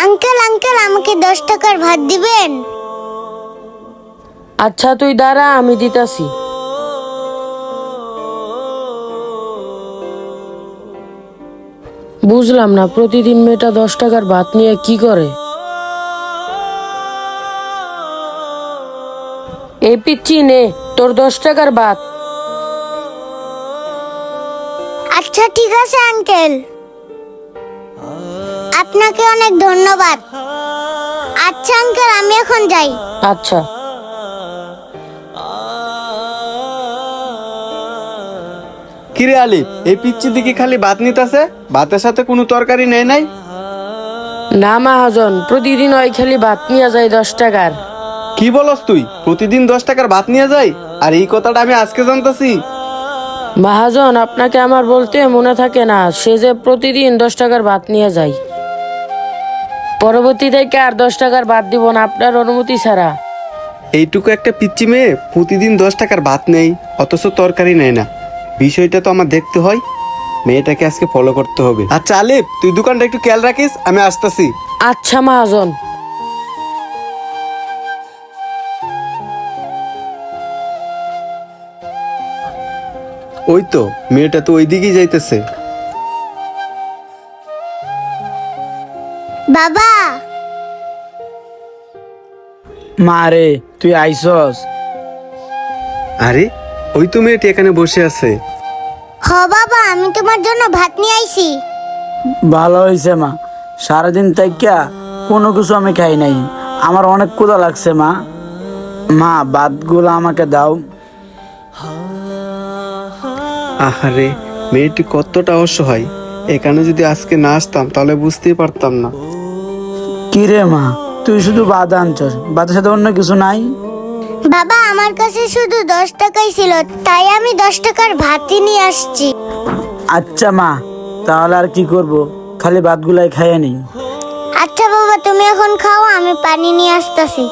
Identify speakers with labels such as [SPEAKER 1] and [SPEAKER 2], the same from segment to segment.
[SPEAKER 1] Uncle uncle আমাকে 10 টাকার ভাত দিবেন?
[SPEAKER 2] আচ্ছা তুই দাঁড়া, আমি দিতাছি। বুঝলাম না, প্রতিদিন মেয়েটা 10 টাকার ভাত নিয়ে কি করে। এই পিচ্ছি নে তোর 10 টাকার ভাত।
[SPEAKER 1] আচ্ছা ঠিক আছে আঙ্কেল, আপনাকে অনেক ধন্যবাদ। আচ্ছা আঙ্কেল, আমি এখন যাই।
[SPEAKER 2] আচ্ছা।
[SPEAKER 3] কিরে আলিফ, এই পিচ্চি দিকে খালি ভাত নিতেছে, ভাতের সাথে কোনো তরকারি নেই নাই?
[SPEAKER 2] না মহাজন, প্রতিদিন ওই খালি ভাত নিয়ে যায় 10 টাকার।
[SPEAKER 3] কি বলস তুই? প্রতিদিন 10 টাকার ভাত নিয়ে যায়? আর এই কথাটা আমি আজকে জানতাছি।
[SPEAKER 2] মহাজন, আপনাকে আমার বলতে মনে থাকে না, সে যে প্রতিদিন 10 টাকার ভাত নিয়ে যায়। পরবর্তী থেকে আর 10 টাকার ভাত দিব না আপনার অনুমতি ছাড়া।
[SPEAKER 3] এইটুকু একটা পিচ্চি মেয়ে প্রতিদিন 10 টাকার ভাত নেই, অথচ তরকারি নেয় না। বিষয়টা তো আমার দেখতে হয়, মেয়েটাকে আজকে ফলো করতে হবে। আচ্ছা আলিফ, তুই দোকানটা একটু খেয়াল রাখিস, আমি আসতাছি।
[SPEAKER 2] আচ্ছা মহাজন।
[SPEAKER 3] ওই তো মেয়েটা তো ওই দিকেই যাইতেছে।
[SPEAKER 1] বাবা,
[SPEAKER 4] মা রে, তুই আইসস?
[SPEAKER 3] আরে ওই তো মেয়েটি এখানে বসে আছে।
[SPEAKER 1] হ বাবা, আমি তোমার জন্য ভাত নিয়ে আইছি।
[SPEAKER 4] ভালো হয়েছে মা, সারাদিন তাইকা কোনো কিছু আমি খাই নাই, আমার অনেক ক্ষুধা লাগছে মা। মা, ভাতগুলো আমাকে দাও।
[SPEAKER 3] আহারে, মেয়েটি কতটা অসহায়। এখানে যদি আজকে না আসতাম তাহলে বুঝতেই পারতাম না।
[SPEAKER 4] কি রে মা, তুই শুধু ভাত আনছস, ভাতের সাথে অন্য কিছু নাই?
[SPEAKER 1] বাবা, আমার কাছে শুধু 10 টাকাই ছিল, তাই আমি 10 টাকার ভাতই নিয়ে আসছি।
[SPEAKER 4] আচ্ছা মা, তাহলে আর কি করব, খালি ভাতগুলাই খাইয়ে নেই।
[SPEAKER 1] আচ্ছা বাবা, তুমি এখন খাও, আমি পানি নিয়ে আসতেছি।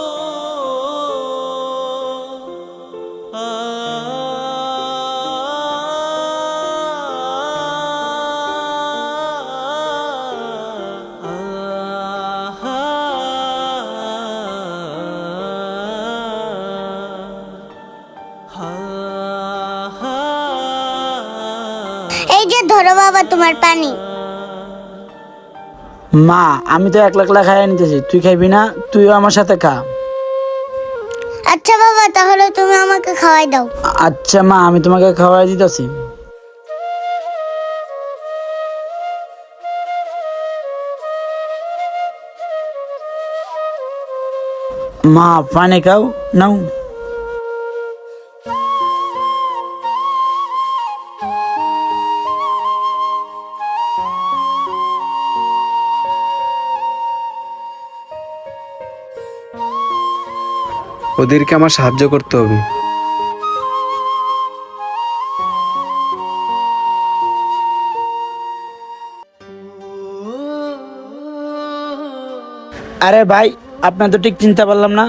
[SPEAKER 1] এই যে ধরো বাবা তোমার পানি।
[SPEAKER 4] মা, আমি তো একলা একলা খাইয়ে নিতেছি, তুই খাইবি না? তুইও আমার সাথে খা।
[SPEAKER 1] আচ্ছা বাবা, তাহলে তুমি আমাকে খাওয়াই দাও।
[SPEAKER 4] আচ্ছা মা, আমি তোমাকে খাওয়াই দিতেছি। মা, পানি খাও, নাও।
[SPEAKER 3] ওদেরকে আমার সাহায্য করতে হবে।
[SPEAKER 4] আরে ভাই, আপনার তো ঠিক চিন্তা পারলাম না।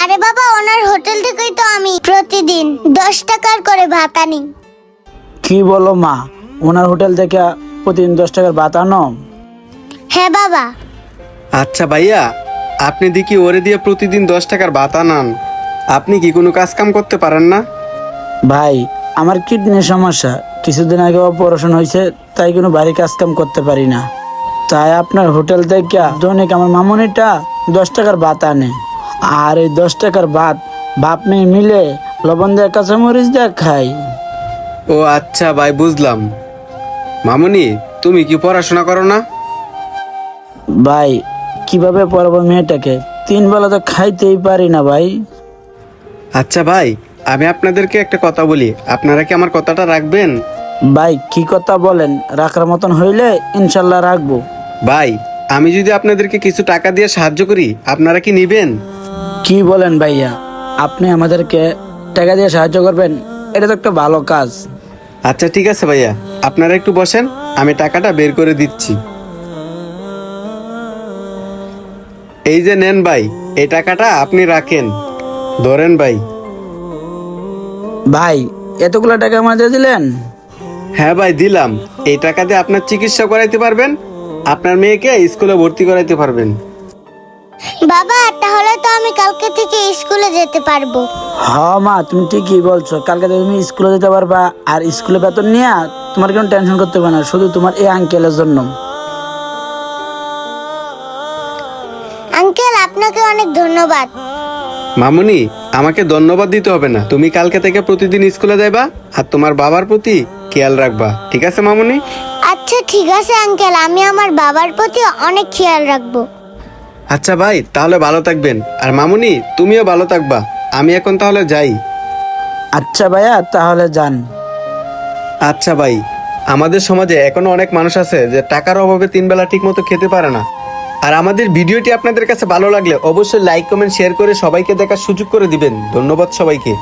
[SPEAKER 1] আরে বাবা, ওনার হোটেল থেকেই তো আমি প্রতিদিন 10 টাকার করে ভাত আনি।
[SPEAKER 4] কি বলো মা, ওনার হোটেল থেকে প্রতিদিন 10 টাকার ভাত আনো?
[SPEAKER 1] হ্যাঁ বাবা।
[SPEAKER 3] আচ্ছা ভাইয়া, আপনি দেখি ওরে দিয়ে প্রতিদিন 10 টাকার ভাত আনান। আপনি কি কোনো কাজ কাম করতে পারেন না?
[SPEAKER 4] ভাই, আমার কিডনির সমস্যা, কিছুদিন আগে অপারেশন হয়েছে, তাই কোনো বাড়ি কাজ কাম করতে পারি না। তাই আপনার হোটেল থেকে দৈনিক আমার মামুনিটা 10 টাকার ভাত আনে, আর এই 10 টাকার ভাত বাপ মেয়ে মিলে লবণ দিয়ে কাঁচামরিচ দিয়ে খাই।
[SPEAKER 3] ও আচ্ছা ভাই, বুঝলাম। মামুনি, তুমি কি পড়াশোনা করো না?
[SPEAKER 4] ভাই, কিভাবে পড়াবো মেয়েটাকে? 3 বেলা তো খাইতেই পারি না ভাই।
[SPEAKER 3] আচ্ছা ভাই, আমি আপনাদেরকে একটা কথা বলি, আপনারা কি আমার কথাটা রাখবেন?
[SPEAKER 4] ভাই, কি কথা বলেন, রাখার মতন হইলে ইনশাল্লাহ রাখবো।
[SPEAKER 3] ভাই, আমি যদি আপনাদেরকে কিছু টাকা দিয়ে সাহায্য করি, আপনারা কি নিবেন?
[SPEAKER 4] কি বলেন ভাইয়া, আপনি আমাদেরকে টাকা দিয়ে সাহায্য করবেন? এটা তো একটা ভালো কাজ।
[SPEAKER 3] আচ্ছা ঠিক আছে ভাইয়া, আপনারা একটু বসেন, আমি টাকাটা বের করে দিচ্ছি। এই যে নেন ভাই, এই টাকাটা আপনি রাখেন, ধরেন ভাই।
[SPEAKER 4] ভাই, এতগুলো টাকা আমাদের দিলেন?
[SPEAKER 3] হ্যাঁ ভাই দিলাম। এই টাকা দিয়ে আপনার চিকিৎসা করাইতে পারবেন, আপনার মেয়েকে স্কুলে ভর্তি করাইতে পারবেন।
[SPEAKER 1] বাবা তাহলে তো আমি কালকে থেকে স্কুলে যেতে পারবো।
[SPEAKER 4] হ্যাঁ মা, তুমি ঠিকই বলছো। কালকে থেকে তুমি স্কুলে যেতে পারবা, আর স্কুলে বেতন নিয়ে তোমার কোনো টেনশন করতে হবে না, শুধু তোমার এই আঙ্কেলের জন্য।
[SPEAKER 1] আঙ্কেল আপনাকে অনেক ধন্যবাদ।
[SPEAKER 3] মামুনি, আমাকে ধন্যবাদ দিতে হবে না। তুমি কালকে থেকে প্রতিদিন স্কুলে যাইবা আর তোমার বাবার প্রতি খেয়াল রাখবা, ঠিক আছে মামুনি?
[SPEAKER 1] আচ্ছা ঠিক আছে আঙ্কেল, আমি আমার বাবার প্রতি অনেক খেয়াল রাখবো।
[SPEAKER 3] আচ্ছা ভাই, তাহলে ভালো থাকবেন। আর মামুনি, তুমিও ভালো থাকবা। আমি এখন তাহলে যাই।
[SPEAKER 4] আচ্ছা ভাইয়া, তাহলে যান।
[SPEAKER 3] আচ্ছা ভাই, আমাদের সমাজে এখনো অনেক মানুষ আছে যে টাকার অভাবে 3 বেলা ঠিক মতো খেতে পারে না। আর আমাদের ভিডিওটি আপনাদের কাছে ভালো লাগলে অবশ্যই লাইক কমেন্ট শেয়ার করে সবাইকে দেখার সুযোগ করে দিবেন। ধন্যবাদ সবাইকে।